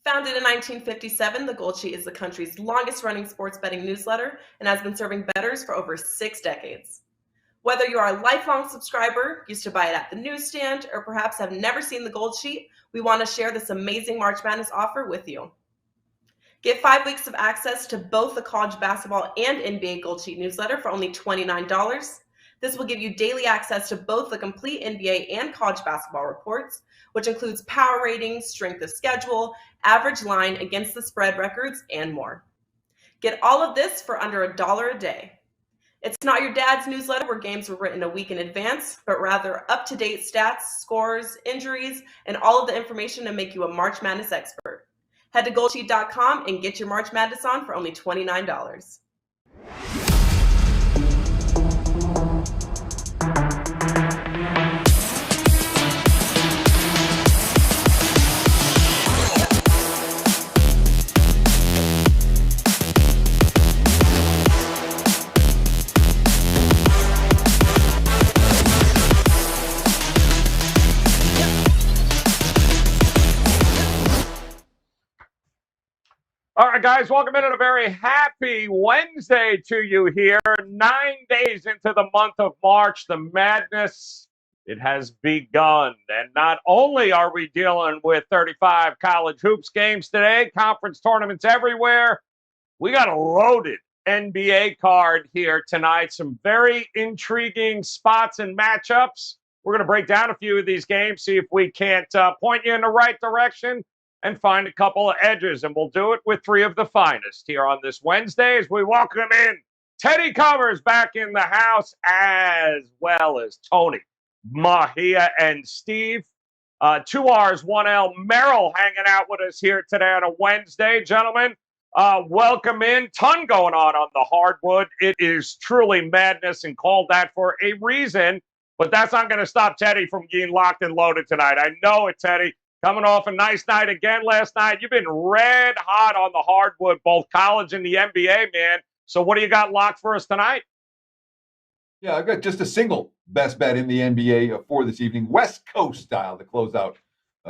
Founded in 1957, the Gold Sheet is the country's longest-running sports betting newsletter and has been serving bettors for over 6 decades. Whether you are a lifelong subscriber, used to buy it at the newsstand, or perhaps have never seen the Gold Sheet, we want to share this amazing March Madness offer with you. Get 5 weeks of access to both the college basketball and NBA Gold Sheet newsletter for only $29. This will give you daily access to both the complete NBA and college basketball reports, which includes power ratings, strength of schedule, average line, against the spread records, and more. Get all of this for under $1 a day. It's not your dad's newsletter where games were written a week in advance, but rather up-to-date stats, scores, injuries, and all of the information to make you a March Madness expert. Head to goldsheet.com and get your March Madness on for only $29. All right, guys, welcome in on a very happy Wednesday to you here. 9 days into the month of March, the madness, it has begun. And not only are we dealing with 35 college hoops games today, conference tournaments everywhere, we got a loaded NBA card here tonight. Some very intriguing spots and matchups. We're going to break down a few of these games, see if we can't point you in the right direction and find a couple of edges, and we'll do it with three of the finest here on this Wednesday as we welcome in Teddy Covers back in the house, as well as Tony, Mahia, and Steve. 2Rs, 1L, Merrill hanging out with us here today on a Wednesday. Gentlemen, welcome in. Ton going on the hardwood. It is truly madness and called that for a reason, but that's not going to stop Teddy from getting locked and loaded tonight. I know it, Teddy. Coming off a nice night again last night. You've been red hot on the hardwood, both college and the NBA, man. So what do you got locked for us tonight? Yeah, I've got just a single best bet in the NBA for this evening, West Coast style, to close out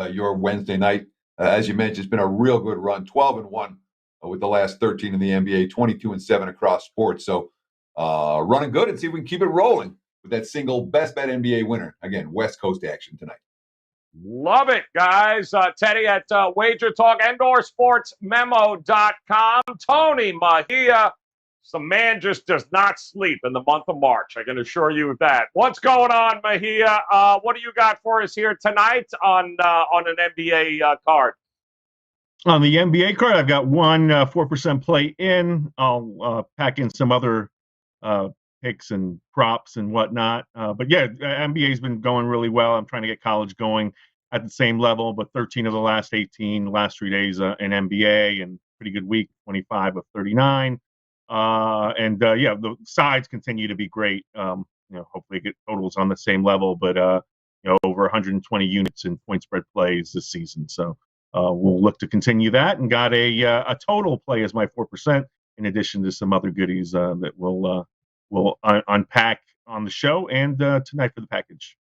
your Wednesday night. As you mentioned, it's been a real good run, 12-1 with the last 13 in the NBA, 22-7 across sports. So running good, and see if we can keep it rolling with that single best bet NBA winner. Again, West Coast action tonight. Love it, guys. Teddy at WagerTalk and or sportsmemo.com. Tony Mahia, the man just does not sleep in the month of March. I can assure you of that. What's going on, Mahia? What do you got for us here tonight on an NBA card? On the NBA card, I've got one 4% play in. I'll pack in some other picks and props and whatnot. But yeah, NBA's been going really well. I'm trying to get college going at the same level, but 13 of the last 18, the last 3 days in NBA, and pretty good week, 25 of 39. Yeah, the sides continue to be great. Hopefully get totals on the same level, but over 120 units in point spread plays this season. So we'll look to continue that, and got a total play as my 4%, in addition to some other goodies that we'll unpack on the show and tonight for the package.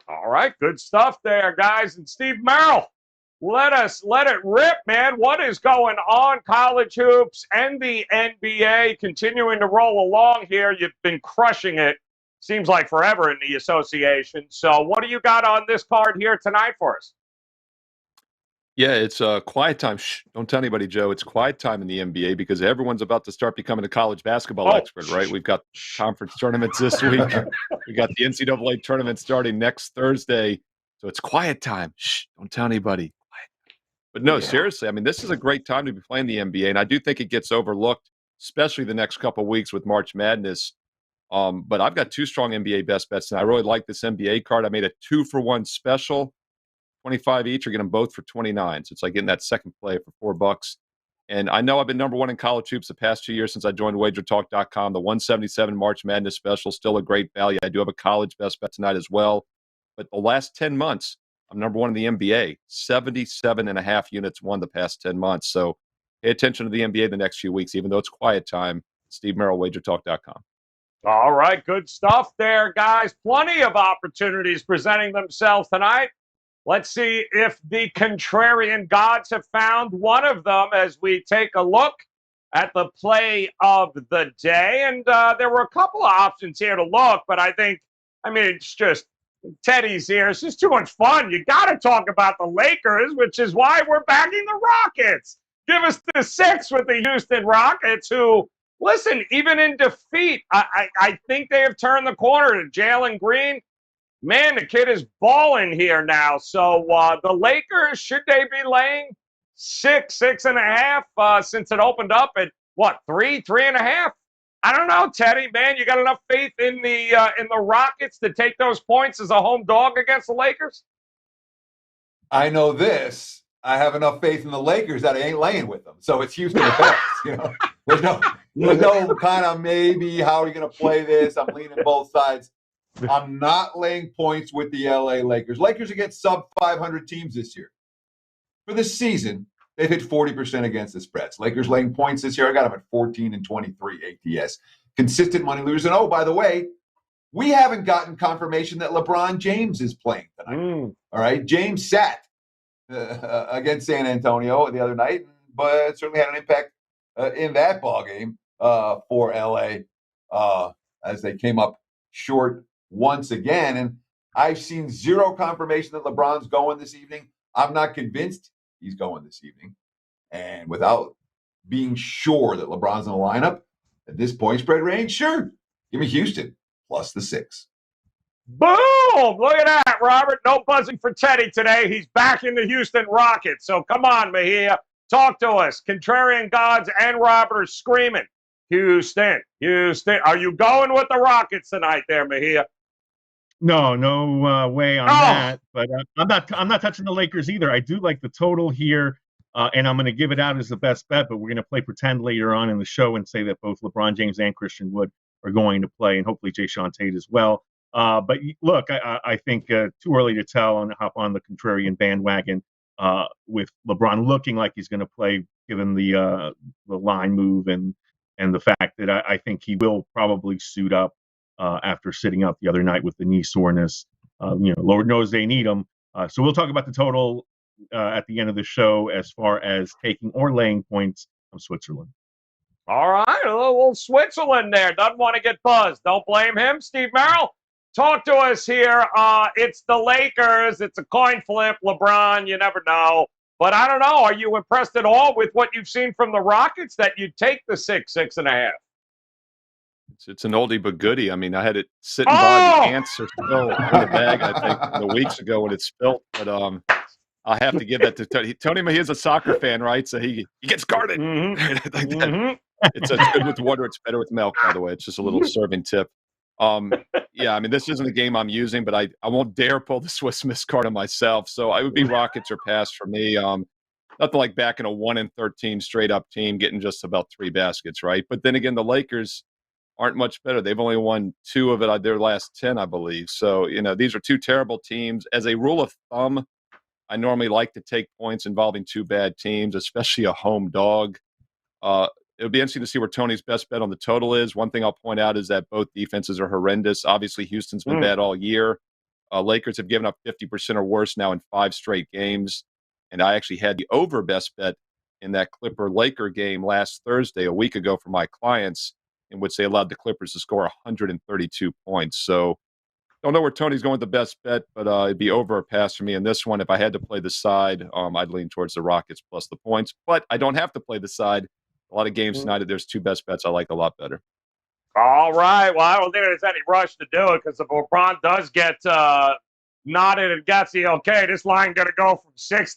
All right, good stuff there, guys. And Steve Merrill, let it rip, man. What is going on? College hoops and the NBA continuing to roll along here. You've been crushing it, seems like forever in the association. So what do you got on this card here tonight for us? Yeah, it's quiet time. Shh, don't tell anybody, Joe. It's quiet time in the NBA because everyone's about to start becoming a college basketball expert, right? We've got conference tournaments this week. We got the NCAA tournament starting next Thursday. So it's quiet time. Shh, don't tell anybody. But no, seriously, I mean, this is a great time to be playing the NBA, and I do think it gets overlooked, especially the next couple of weeks with March Madness. But I've got two strong NBA best bets, and I really like this NBA card. I made a 2-for-1 special. 25 each, or get them both for 29. So it's like getting that second play for $4. And I know I've been number one in college hoops the past 2 years since I joined WagerTalk.com. The 177 March Madness special, still a great value. I do have a college best bet tonight as well. But the last 10 months, I'm number one in the NBA. 77.5 units won the past 10 months. So pay attention to the NBA the next few weeks, even though it's quiet time. Steve Merrill, WagerTalk.com. All right, good stuff there, guys. Plenty of opportunities presenting themselves tonight. Let's see if the contrarian gods have found one of them as we take a look at the play of the day. And there were a couple of options here to look, but it's just Teddy's here. It's just too much fun. You got to talk about the Lakers, which is why we're backing the Rockets. Give us the 6 with the Houston Rockets, who, listen, even in defeat, I think they have turned the corner to Jalen Green. Man, the kid is balling here now. So the Lakers, should they be laying 6.5, since it opened up at, 3.5? I don't know, Teddy, man. You got enough faith in the Rockets to take those points as a home dog against the Lakers? I know this. I have enough faith in the Lakers that I ain't laying with them. So it's Houston effects. There's no kind of maybe how are you going to play this. I'm leaning both sides. I'm not laying points with the LA Lakers. Lakers against sub 500 teams this year. For the season, they've hit 40% against the spreads. Lakers laying points this year. I got them at 14-23 ATS. Consistent money losers. And by the way, we haven't gotten confirmation that LeBron James is playing tonight. All right. James sat against San Antonio the other night, but certainly had an impact in that ball game for LA as they came up short once again. And I've seen zero confirmation that LeBron's going this evening. I'm not convinced he's going this evening. And without being sure that LeBron's in the lineup at this point spread range, sure, give me Houston plus the 6. Boom! Look at that, Robert. No buzzing for Teddy today. He's back in the Houston Rockets. So come on, Mejia. Talk to us. Contrarian gods and Robert are screaming. Houston. Are you going with the Rockets tonight there, Mejia? No way on that. But I'm not touching the Lakers either. I do like the total here, and I'm going to give it out as the best bet. But we're going to play pretend later on in the show and say that both LeBron James and Christian Wood are going to play, and hopefully Jayshawn Tate as well. But look, I think too early to tell and hop on the contrarian bandwagon with LeBron looking like he's going to play, given the line move and the fact that I think he will probably suit up after sitting out the other night with the knee soreness. Lord knows they need him. So we'll talk about the total at the end of the show as far as taking or laying points from Switzerland. All right, a little Switzerland there. Doesn't want to get buzzed. Don't blame him. Steve Merrill, talk to us here. It's the Lakers. It's a coin flip. LeBron, you never know. But I don't know. Are you impressed at all with what you've seen from the Rockets that you'd take the 6.5? It's an oldie but goodie. I mean, I had it sitting by the ants are still in the bag, I think, the weeks ago when it spilt. But I have to give that to Tony. Tony Mejia's a soccer fan, right? So he gets guarded. It's good with water. It's better with milk, by the way. It's just a little serving tip. Yeah, I mean, this isn't a game I'm using, but I won't dare pull the Swiss Miss card on myself. So I would be Rockets or pass for me. Nothing like backing a 1-13 straight up team, getting just about 3 baskets, right? But then again, the Lakers aren't much better. They've only won 2 of their last 10, I believe. So, these are 2 terrible teams. As a rule of thumb, I normally like to take points involving 2 bad teams, especially a home dog. It'll be interesting to see where Tony's best bet on the total is. One thing I'll point out is that both defenses are horrendous. Obviously, Houston's been bad all year. Lakers have given up 50% or worse now in 5 straight games. And I actually had the over best bet in that Clipper-Laker game last Thursday, a week ago, for my clients, in which they allowed the Clippers to score 132 points. So don't know where Tony's going with the best bet, but it'd be over or pass for me in this one. If I had to play the side, I'd lean towards the Rockets plus the points. But I don't have to play the side. A lot of games tonight, there's 2 best bets I like a lot better. All right. Well, I don't think there's any rush to do it, because if LeBron does get nodded and gets the okay, this line going to go from 6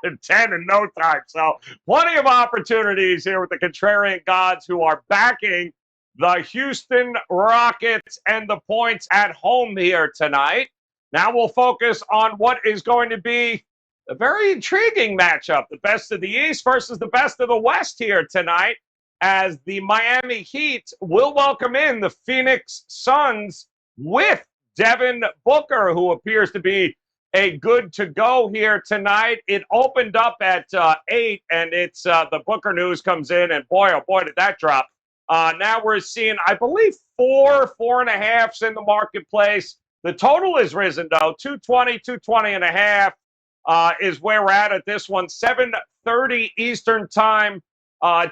to 10 in no time. So plenty of opportunities here with the contrarian gods who are backing the Houston Rockets and the points at home here tonight. Now we'll focus on what is going to be a very intriguing matchup. The best of the East versus the best of the West here tonight, as the Miami Heat will welcome in the Phoenix Suns with Devin Booker, who appears to be a good to go here tonight. It opened up at 8, and it's the Booker news comes in, and boy, oh boy, did that drop. Now we're seeing, I believe, 4.5s in the marketplace. The total has risen, though, 220 and a half. is where we're at this one. 7:30 Eastern time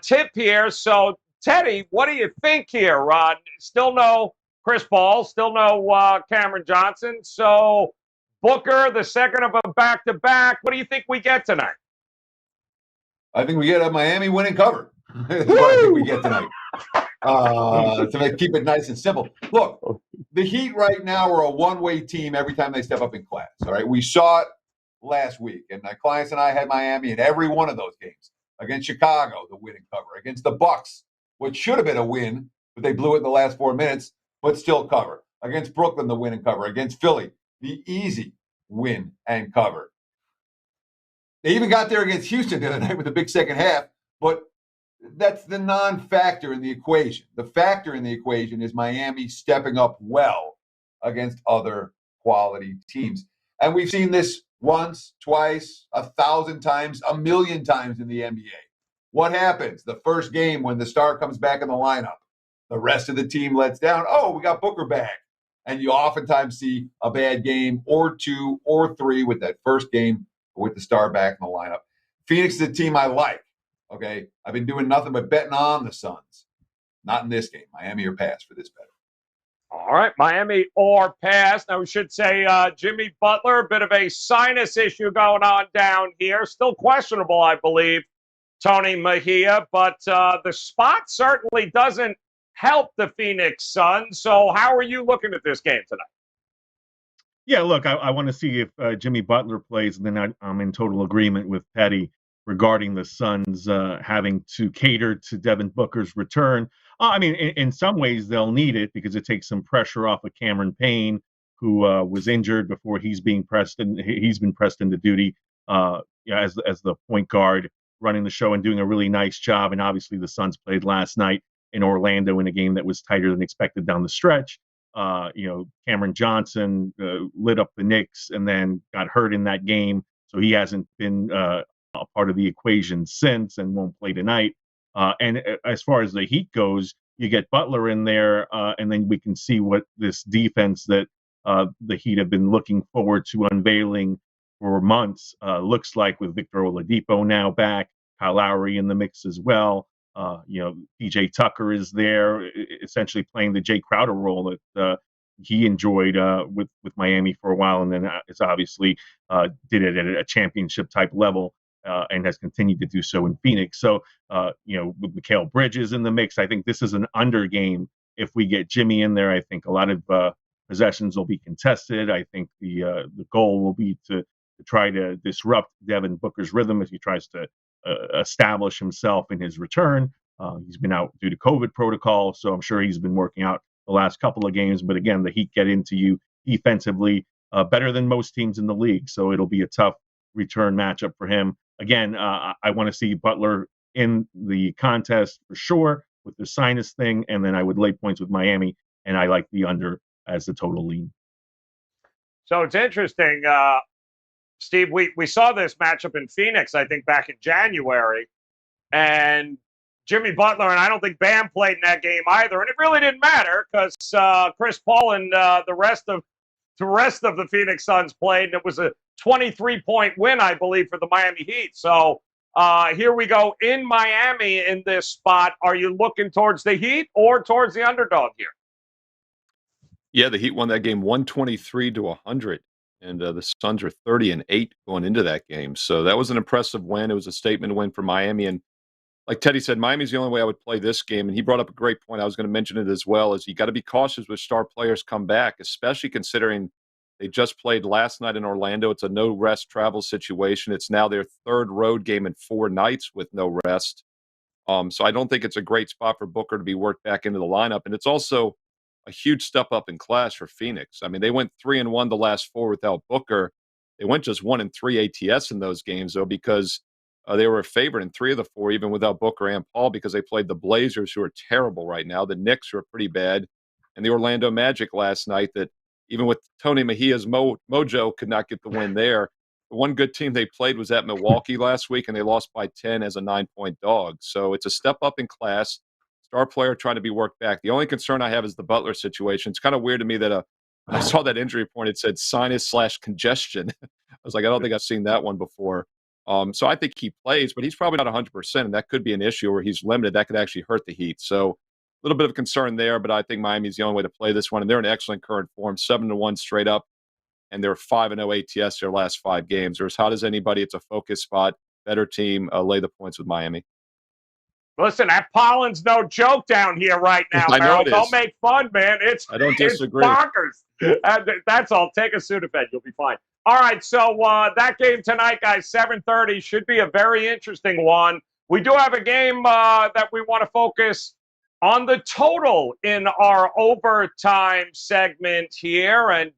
tip here. So, Teddy, what do you think here? Still no Chris Paul, still no Cameron Johnson. So, Booker, the second of a back-to-back. What do you think we get tonight? I think we get a Miami winning cover. That's what I think we get tonight. To keep it nice and simple. Look, the Heat right now are a one-way team every time they step up in class. All right, we saw it last week, and my clients and I had Miami in every one of those games. Against Chicago, the winning cover. Against the Bucks, which should have been a win, but they blew it in the last 4 minutes, but still cover. Against Brooklyn, the win and cover. Against Philly, the easy win and cover. They even got there against Houston the other night with a big second half, but that's the non-factor in the equation. The factor in the equation is Miami stepping up well against other quality teams. And we've seen this once, twice, 1,000 times, 1,000,000 times in the NBA. What happens? The first game when the star comes back in the lineup, the rest of the team lets down. Oh, we got Booker back. And you oftentimes see a bad game or two or three with that first game with the star back in the lineup. Phoenix is a team I like. Okay, I've been doing nothing but betting on the Suns. Not in this game. Miami or pass for this bet. All right, Miami or pass. Now we should say Jimmy Butler, a bit of a sinus issue going on down here. Still questionable, I believe, Tony Mejia. But the spot certainly doesn't help the Phoenix Suns. So how are you looking at this game tonight? Yeah, look, I want to see if Jimmy Butler plays, and then I'm in total agreement with Petty regarding the Suns having to cater to Devin Booker's return. I mean, in some ways they'll need it because it takes some pressure off of Cameron Payne, who was injured before he's been pressed into duty as the point guard, running the show and doing a really nice job. And obviously the Suns played last night in Orlando in a game that was tighter than expected down the stretch. Cameron Johnson lit up the Knicks and then got hurt in that game, so he hasn't been a part of the equation since and won't play tonight. And as far as the Heat goes, you get Butler in there, and then we can see what this defense that the Heat have been looking forward to unveiling for months looks like, with Victor Oladipo now back, Kyle Lowry in the mix as well. PJ Tucker is there, essentially playing the Jay Crowder role that he enjoyed with Miami for a while, and then it's obviously did it at a championship type level and has continued to do so in Phoenix. So, with Mikal Bridges in the mix, I think this is an under game. If we get Jimmy in there, I think a lot of possessions will be contested. I think the goal will be to try to disrupt Devin Booker's rhythm as he tries to establish himself in his return. He's been out due to COVID protocol, so I'm sure he's been working out the last couple of games. But again, the Heat get into you defensively better than most teams in the league, so it'll be a tough return matchup for him. Again, I want to see Butler in the contest for sure with the sinus thing, and then I would lay points with Miami, and I like the under as the total lean. So it's interesting, Steve, we saw this matchup in Phoenix, I think, back in January. And Jimmy Butler, and I don't think Bam played in that game either. And it really didn't matter because Chris Paul and the rest of the Phoenix Suns played. And it was a 23-point win, I believe, for the Miami Heat. So here we go in Miami in this spot. Are you looking towards the Heat or towards the underdog here? Yeah, the Heat won that game 123-100. And the Suns are 30-8 going into that game. So that was an impressive win. It was a statement win for Miami. And like Teddy said, Miami's the only way I would play this game. And he brought up a great point. I was going to mention it as well, is you got to be cautious with star players come back, especially considering they just played last night in Orlando. It's a no-rest travel situation. It's now their third road game in 4 nights with no rest. So I don't think it's a great spot for Booker to be worked back into the lineup. And it's also a huge step up in class for Phoenix. I mean, they went 3-1 the last 4 without Booker. They went just 1-3 ATS in those games, though, because they were a favorite in 3 of the 4, even without Booker and Paul, because they played the Blazers, who are terrible right now. The Knicks, who are pretty bad, and the Orlando Magic last night, that even with Tony Mejia's mojo could not get the win there. The one good team they played was at Milwaukee last week, and they lost by 10 as a 9-point dog. So it's a step up in class. Star player trying to be worked back. The only concern I have is the Butler situation. It's kind of weird to me that I saw that injury report. It said sinus/congestion was like, I don't think I've seen that one before. So I think he plays, but he's probably not 100%, and that could be an issue where he's limited. That could actually hurt the Heat. So a little bit of concern there, but I think Miami's the only way to play this one, and they're in excellent current form, 7-1 straight up, and they're 5-0 ATS their last 5 games. They're as hot as anybody. It's a focus spot. Better team. Lay the points with Miami. Listen, that pollen's no joke down here right now, I know Merrill. it is. Don't make fun, man. I don't disagree. It's bonkers. That's all. Take a Sudafed. You'll be fine. All right, so that game tonight, guys, 7:30, should be a very interesting one. We do have a game that we want to focus on the total in our overtime segment here. And,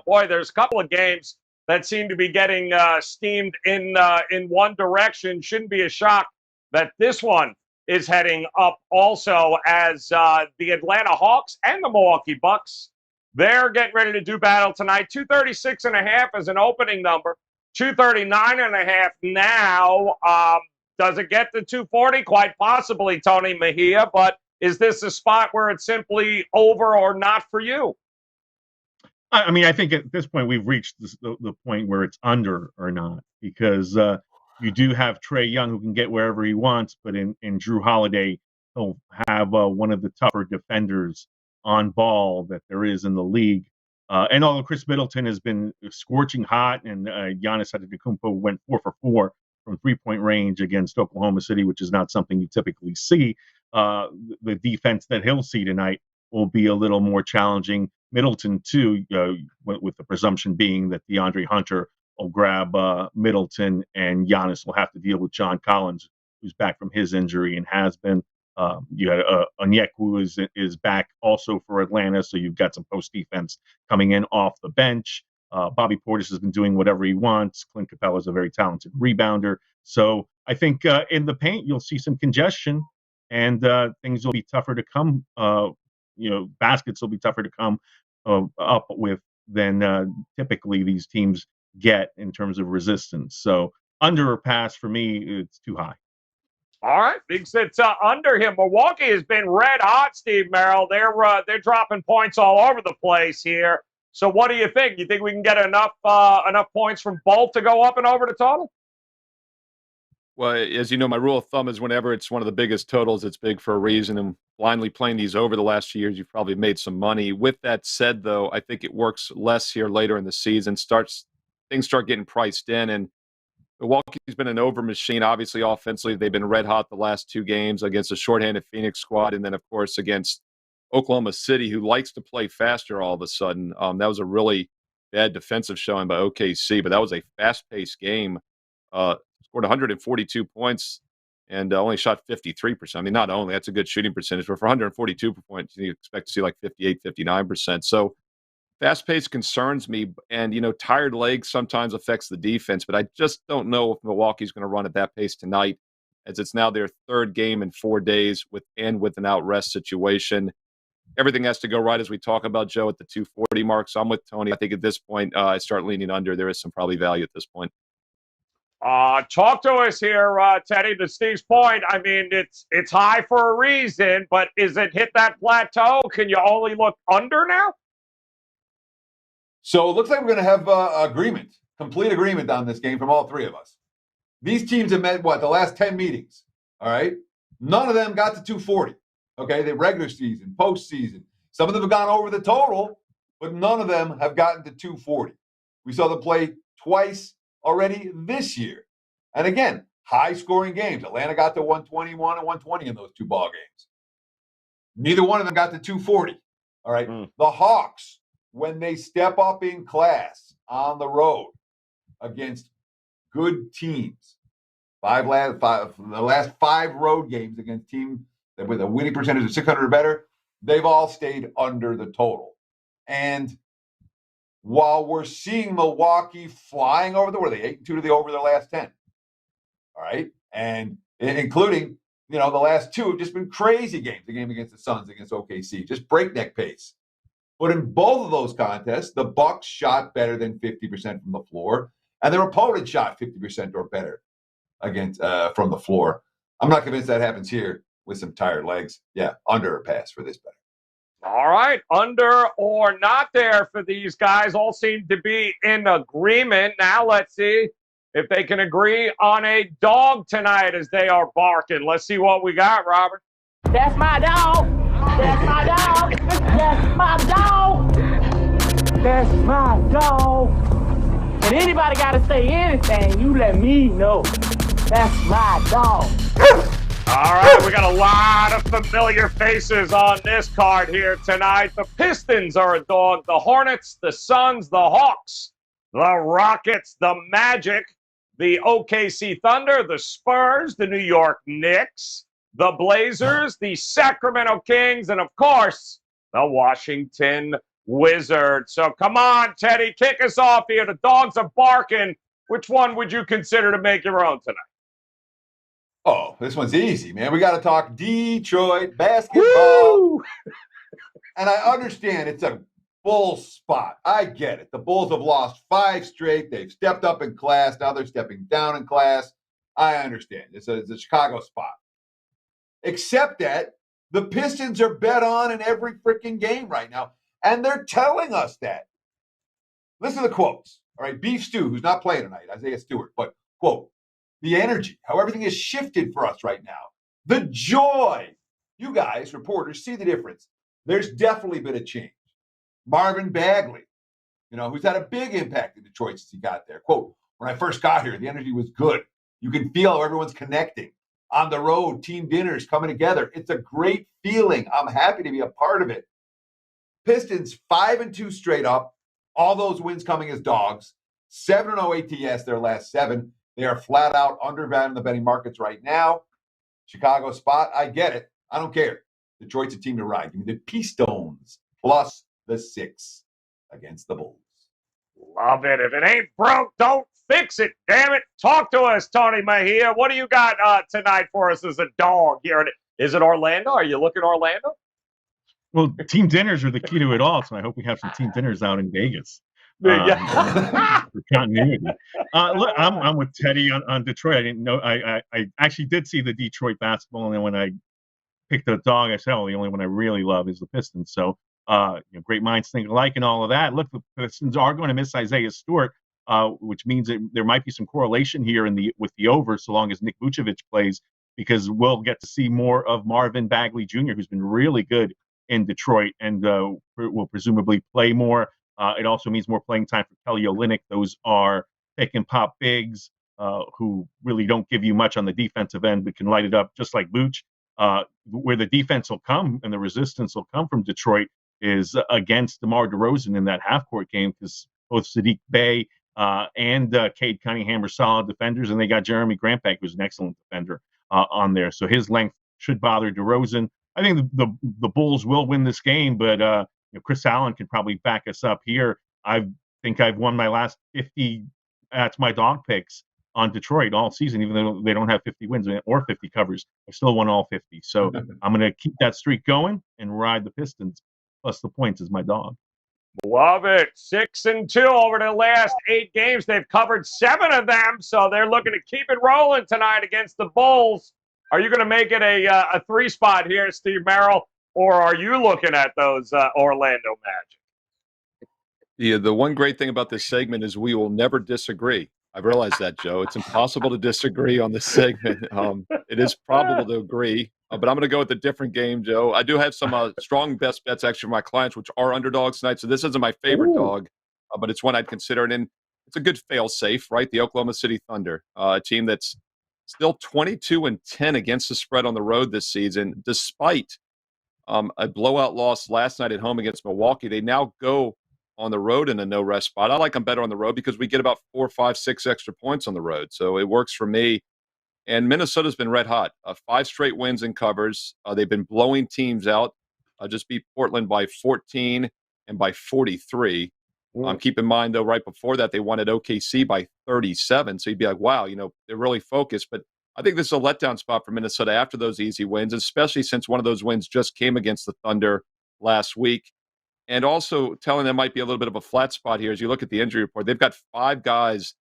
boy, there's a couple of games that seem to be getting steamed in one direction. Shouldn't be a shock that this one is heading up also, as the Atlanta Hawks and the Milwaukee Bucks, they're getting ready to do battle tonight. 236.5 is an opening number. 239.5 now. Does it get to 240? Quite possibly, Tony Mejia. But is this a spot where it's simply over or not for you? I mean, I think at this point we've reached the point where it's under or not, because you do have Trae Young who can get wherever he wants, but in Drew Holiday, he'll have one of the tougher defenders on ball that there is in the league. And although Chris Middleton has been scorching hot, and Giannis Antetokounmpo went 4 for 4 from three-point range against Oklahoma City, which is not something you typically see, the defense that he'll see tonight will be a little more challenging. Middleton, too, with the presumption being that DeAndre Hunter will grab Middleton, and Giannis will have to deal with John Collins, who's back from his injury and has been. You had Onyekwu is back also for Atlanta, so you've got some post defense coming in off the bench. Bobby Portis has been doing whatever he wants. Clint Capella is a very talented rebounder. So I think in the paint you'll see some congestion, and things will be tougher to come. Baskets will be tougher to come up with than typically these teams get in terms of resistance. So under or pass for me, it's too high. All right, because it's under him. Milwaukee has been red hot, Steve Merrill. They're dropping points all over the place here. So what do you think? You think we can get enough points from both to go up and over the total? Well, as you know, my rule of thumb is whenever it's one of the biggest totals, it's big for a reason. And blindly playing these over the last few years, you've probably made some money. With that said, though, I think it works less here later in the season. Things start getting priced in, and Milwaukee's been an over machine. Obviously, offensively, they've been red hot the last 2 games against a shorthanded Phoenix squad, and then, of course, against Oklahoma City, who likes to play faster all of a sudden. That was a really bad defensive showing by OKC, but that was a fast-paced game. Scored 142 points and only shot 53%. I mean, not only, that's a good shooting percentage, but for 142 points, you expect to see like 58, 59%. So fast pace concerns me. And, tired legs sometimes affects the defense, but I just don't know if Milwaukee's going to run at that pace tonight, as it's now their 3rd game in 4 days with an out rest situation. Everything has to go right, as we talk about, Joe, at the 240 mark. So I'm with Tony. I think at this point, I start leaning under. There is some probably value at this point. Talk to us here, Teddy. To Steve's point, I mean, it's high for a reason, but is it hit that plateau? Can you only look under now? So it looks like we're going to have complete agreement on this game from all 3 of us. These teams have met, the last 10 meetings, all right? None of them got to 240, okay? The regular season, postseason. Some of them have gone over the total, but none of them have gotten to 240. We saw them play twice already this year. And again, high-scoring games. Atlanta got to 121 and 120 in those 2 ball games. Neither one of them got to 240, all right? The Hawks, when they step up in class on the road against good teams, the last 5 road games against teams that with a winning percentage of 600 or better, they've all stayed under the total. And while we're seeing Milwaukee flying over they 8-2 to the over their last 10, all right, and including the last 2 have just been crazy games. The game against the Suns, against OKC, just breakneck pace. But in both of those contests, the Bucks shot better than 50% from the floor, and their opponent shot 50% or better against from the floor. I'm not convinced that happens here with some tired legs. Yeah, under or pass for this bet. All right, under or not there for these guys. All seem to be in agreement. Now let's see if they can agree on a dog tonight as they are barking. Let's see what we got, Robert. That's my dog. That's my dog. That's my dog. That's my dog. And anybody got to say anything, you let me know. That's my dog. All right, we got a lot of familiar faces on this card here tonight. The Pistons are a dog. The Hornets, the Suns, the Hawks, the Rockets, the Magic, the OKC Thunder, the Spurs, the New York Knicks, the Blazers, the Sacramento Kings, and, of course, the Washington Wizards. So come on, Teddy, kick us off here. The dogs are barking. Which one would you consider to make your own tonight? Oh, this one's easy, man. We got to talk Detroit basketball. And I understand it's a Bulls spot. I get it. The Bulls have lost 5 straight. They've stepped up in class. Now they're stepping down in class. I understand. It's a Chicago spot. Except that the Pistons are bet on in every freaking game right now. And they're telling us that. Listen to the quotes. All right, Beef Stew, who's not playing tonight, Isaiah Stewart, but, quote, the energy, how everything has shifted for us right now. The joy. You guys, reporters, see the difference. There's definitely been a change. Marvin Bagley, who's had a big impact in Detroit since he got there. Quote, when I first got here, the energy was good. You can feel how everyone's connecting. On the road, team dinners coming together. It's a great feeling. I'm happy to be a part of it. Pistons 5-2 straight up. All those wins coming as dogs. 7-0 ATS their last 7. They are flat out undervalued in the betting markets right now. Chicago spot, I get it. I don't care. Detroit's a team to ride. Give me the Pistons plus the 6 against the Bulls. Love it. If it ain't broke, don't fix it. Damn it. Talk to us, Tony Mejia. What do you got tonight for us as a dog here? Is it Orlando? Are you looking Orlando? Well, team dinners are the key to it all, so I hope we have some team dinners out in Vegas. For continuity. Look, I'm with Teddy on Detroit. I didn't know. I actually did see the Detroit basketball, and then when I picked the dog, I said, "Oh, the only one I really love is the Pistons." So, great minds think alike, and all of that. Look, the Pistons are going to miss Isaiah Stewart, which means that there might be some correlation here with the over, so long as Nick Vucevic plays, because we'll get to see more of Marvin Bagley Jr., who's been really good in Detroit, and will presumably play more. It also means more playing time for Kelly Olynyk. Those are pick and pop bigs who really don't give you much on the defensive end, but can light it up just like Vooch. Where the defense will come and the resistance will come from Detroit is against DeMar DeRozan in that half-court game, because both Sadiq Bey and Cade Cunningham are solid defenders, and they got Jeremy Grant-Beck, who's an excellent defender, on there. So his length should bother DeRozan. I think the Bulls will win this game, but Chris Allen can probably back us up here. I think I've won my last 50 at my dog picks on Detroit all season, even though they don't have 50 wins or 50 covers. I still won all 50. So I'm going to keep that streak going and ride the Pistons plus the points as my dog. Love it. 6-2 over the last 8 games. They've covered 7 of them, so they're looking to keep it rolling tonight against the Bulls. Are you going to make it a 3 spot here, Steve Merrill? Or are you looking at those Orlando Magic? Yeah, the one great thing about this segment is we will never disagree. I've realized that, Joe. It's impossible to disagree on this segment. It is probable to agree, but I'm going to go with a different game, Joe. I do have some strong best bets, actually, for my clients, which are underdogs tonight. So this isn't my favorite dog, but it's one I'd consider. And it's a good fail-safe, right? The Oklahoma City Thunder, a team that's still 22-10 against the spread on the road this season, despite a blowout loss last night at home against Milwaukee. They now go on the road in a no-rest spot. I like them better on the road because we get about 4, 5, 6 extra points on the road. So it works for me. And Minnesota's been red hot. 5 straight wins and covers. They've been blowing teams out. Just beat Portland by 14 and by 43. Keep in mind, though, right before that, they won at OKC by 37. So you'd be like, wow, they're really focused. But I think this is a letdown spot for Minnesota after those easy wins, especially since one of those wins just came against the Thunder last week. And also telling them might be a little bit of a flat spot here as you look at the injury report. They've got 5 guys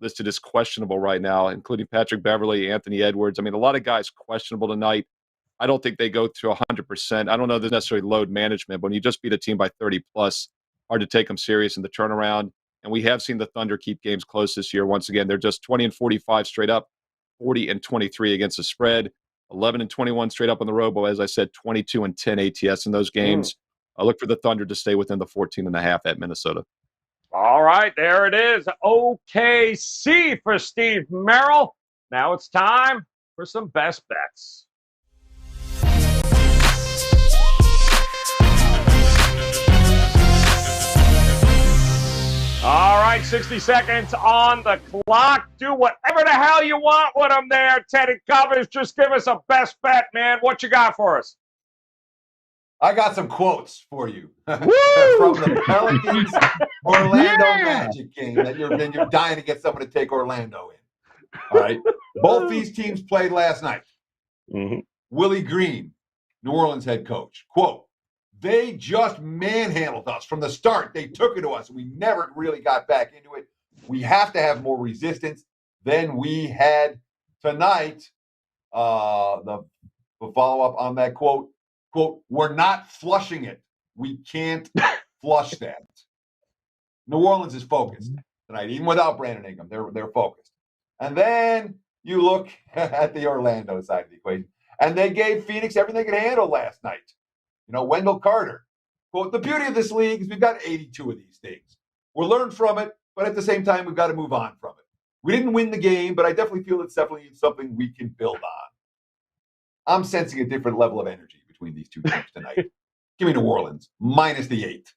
listed as questionable right now, including Patrick Beverley, Anthony Edwards. I mean, a lot of guys questionable tonight. I don't think they go to 100%. I don't know if there's necessarily load management, but when you just beat a team by 30 plus, hard to take them serious in the turnaround. And we have seen the Thunder keep games close this year. Once again, they're just 20-45 straight up, 40-23 against the spread, 11-21 straight up on the road. But as I said, 22-10 ATS in those games. I look for the Thunder to stay within the 14.5 at Minnesota. All right, there it is. OKC for Steve Merrill. Now it's time for some best bets. All right, 60 seconds on the clock. Do whatever the hell you want with them there, Teddy Covers. Just give us a best bet, man. What you got for us? I got some quotes for you from the Pelicans Orlando Magic game that you're dying to get someone to take Orlando in. All right. Both these teams played last night. Willie Green, New Orleans head coach, quote, "They just manhandled us from the start. They took it to us. We never really got back into it. We have to have more resistance than we had tonight." The follow-up on that quote, "We're not flushing it. We can't flush that." New Orleans is focused tonight, even without Brandon Ingram. They're focused. And then you look at the Orlando side of the equation, and they gave Phoenix everything they could handle last night. You know, Wendell Carter, quote, "The beauty of this league is we've got 82 of these things. We'll learn from it, but at the same time, we've got to move on from it. We didn't win the game, but I definitely feel it's definitely something we can build on." I'm sensing a different level of energy between these two teams tonight. Give me New Orleans, minus the 8.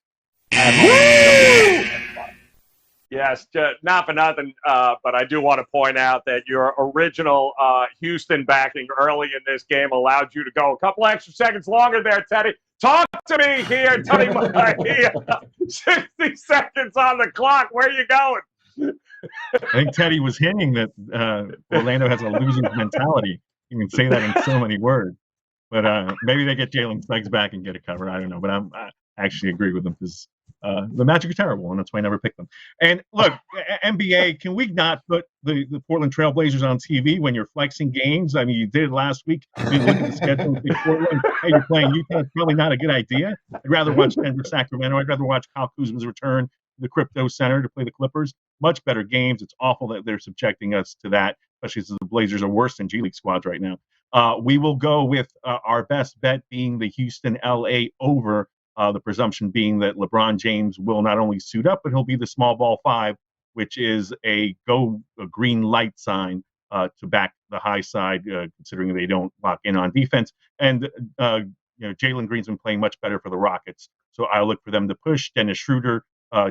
Yes, not for nothing, but I do want to point out that your original Houston backing early in this game allowed you to go a couple extra seconds longer there, Teddy. Talk to me here, Teddy. 60 seconds on the clock. Where are you going? I think Teddy was hinting that Orlando has a losing mentality. You can say that in so many words. But maybe they get Jalen Suggs back and get a cover. I don't know. But I actually agree with them because the Magic are terrible, and that's why I never picked them. And look, NBA, can we not put the Portland Trailblazers on TV when you're flexing games? I mean, you did it last week. You look at the schedule and say, Portland, hey, you're playing Utah. It's probably not a good idea. I'd rather watch Denver, Sacramento. I'd rather watch Kyle Kuzma's return to the Crypto Center to play the Clippers. Much better games. It's awful that they're subjecting us to that, especially since the Blazers are worse than G League squads right now. We will go with our best bet being the Houston-LA over, the presumption being that LeBron James will not only suit up, but he'll be the small ball 5, which is a green light sign to back the high side, considering they don't lock in on defense. And Jalen Green's been playing much better for the Rockets, so I'll look for them to push. Dennis Schroeder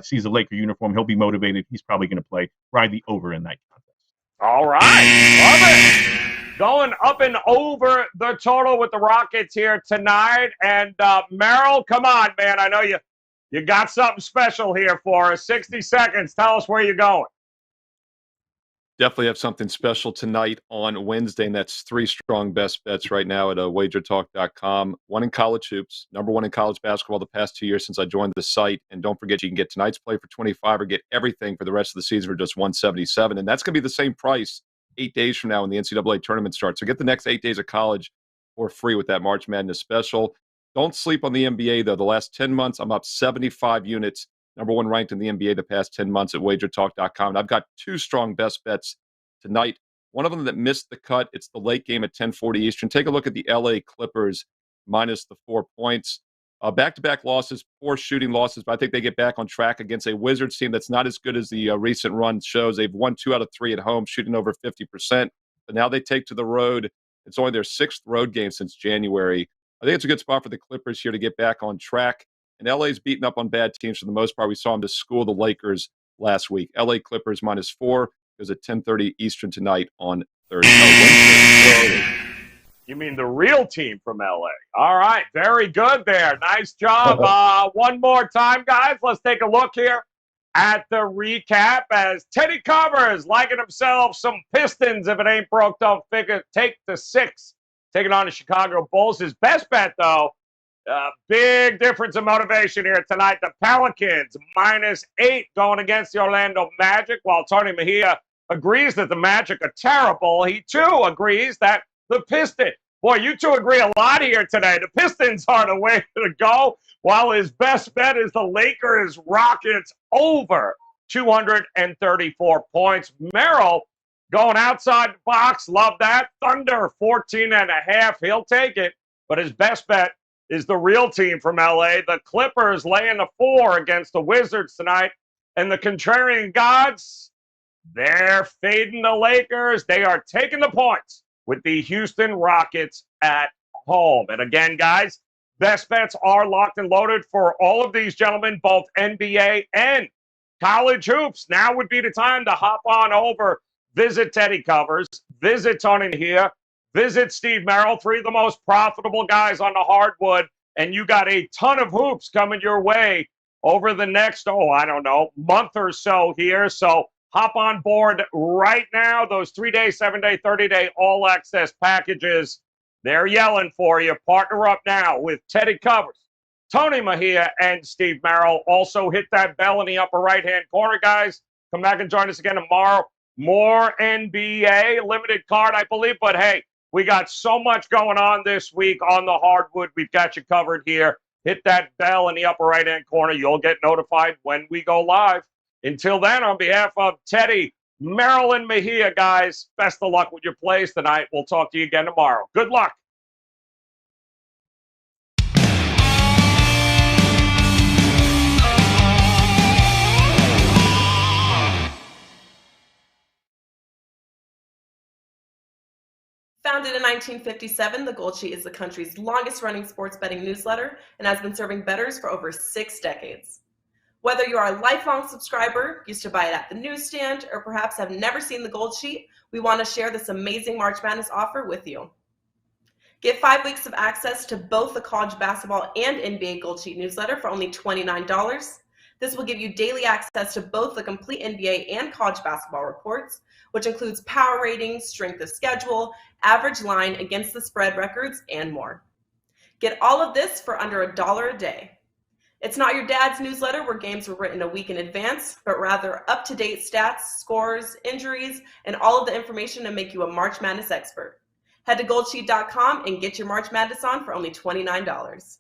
sees a Laker uniform. He'll be motivated. He's probably going to play. Ride the over in that contest. All right. Love it. Going up and over the total with the Rockets here tonight. And Merrill, come on, man. I know you got something special here for us. 60 seconds. Tell us where you're going. Definitely have something special tonight on Wednesday, and that's 3 strong best bets right now at WagerTalk.com. One in college hoops, number 1 in college basketball the past 2 years since I joined the site. And don't forget, you can get tonight's play for $25 or get everything for the rest of the season for just $177. And that's going to be the same price 8 days from now when the NCAA tournament starts. So get the next 8 days of college for free with that March Madness special. Don't sleep on the NBA, though. The last 10 months, I'm up 75 units. Number 1 ranked in the NBA the past 10 months at WagerTalk.com. And I've got 2 strong best bets tonight. One of them that missed the cut, it's the late game at 10:40 Eastern. Take a look at the LA Clippers minus the 4 points. Back-to-back losses, poor shooting losses, but I think they get back on track against a Wizards team that's not as good as the recent run shows. They've won 2 out of 3 at home, shooting over 50%. But now they take to the road. It's only their 6th road game since January. I think it's a good spot for the Clippers here to get back on track. And LA's beaten up on bad teams for the most part. We saw them to school the Lakers last week. LA Clippers minus 4 is at 10:30 Eastern tonight on Thursday. You mean the real team from LA. All right, very good there. Nice job. One more time, guys. Let's take a look here at the recap as Teddy Covers liking himself some Pistons. If it ain't broke, don't figure. Take the 6. Taking on the Chicago Bulls. His best bet, though, big difference in motivation here tonight. The Pelicans minus 8 going against the Orlando Magic, while Tony Mejia agrees that the Magic are terrible. He, too, agrees that the Pistons, Boy, you two agree a lot here today. The Pistons are the way to go, while his best bet is the Lakers Rockets over 234 points. Merrill going outside the box. Love that. Thunder 14.5. He'll take it. But his best bet is the real team from LA. The Clippers laying the 4 against the Wizards tonight. And the contrarian gods, they're fading the Lakers. They are taking the points with the Houston Rockets at home. And again, guys, best bets are locked and loaded for all of these gentlemen, both NBA and college hoops. Now would be the time to hop on over, visit Teddy Covers, visit Tony here, visit Steve Merrill, 3 of the most profitable guys on the hardwood, and you got a ton of hoops coming your way over the next, month or so here. So hop on board right now. Those 3-day, 7-day, 30-day all-access packages, they're yelling for you. Partner up now with Teddy Covers, Tony Mejia, and Steve Merrill. Also hit that bell in the upper right-hand corner, guys. Come back and join us again tomorrow. More NBA, limited card, I believe. But, hey, we got so much going on this week on the hardwood. We've got you covered here. Hit that bell in the upper right-hand corner. You'll get notified when we go live. Until then, on behalf of Teddy, Merrill, and Mejia, guys, best of luck with your plays tonight. We'll talk to you again tomorrow. Good luck. Founded in 1957, The Gold Sheet is the country's longest-running sports betting newsletter and has been serving bettors for over 6 decades. Whether you are a lifelong subscriber, used to buy it at the newsstand, or perhaps have never seen The Gold Sheet, we want to share this amazing March Madness offer with you. Get 5 weeks of access to both the college basketball and NBA Gold Sheet newsletter for only $29. This will give you daily access to both the complete NBA and college basketball reports, which includes power ratings, strength of schedule, average line, against the spread records, and more. Get all of this for under $1 a day. It's not your dad's newsletter where games were written a week in advance, but rather up-to-date stats, scores, injuries, and all of the information to make you a March Madness expert. Head to goldsheet.com and get your March Madness on for only $29.